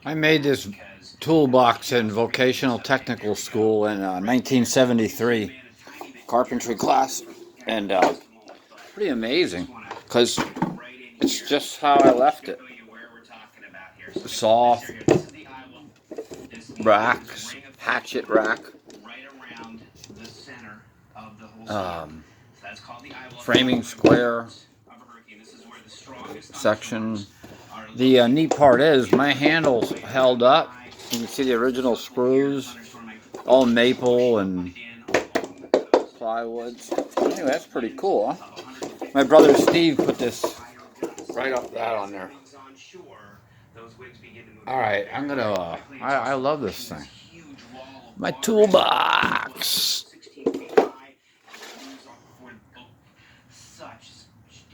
I made this toolbox in vocational technical school in 1973 carpentry class, and pretty amazing because it's just how I left it. Saw racks, hatchet rack, framing square section. The neat part is my handle's held up. You can see the original screws, all maple and plywood. Anyway, that's pretty cool, huh? My brother Steve put this right up that on there. All right, I'm gonna. I love this thing. My toolbox.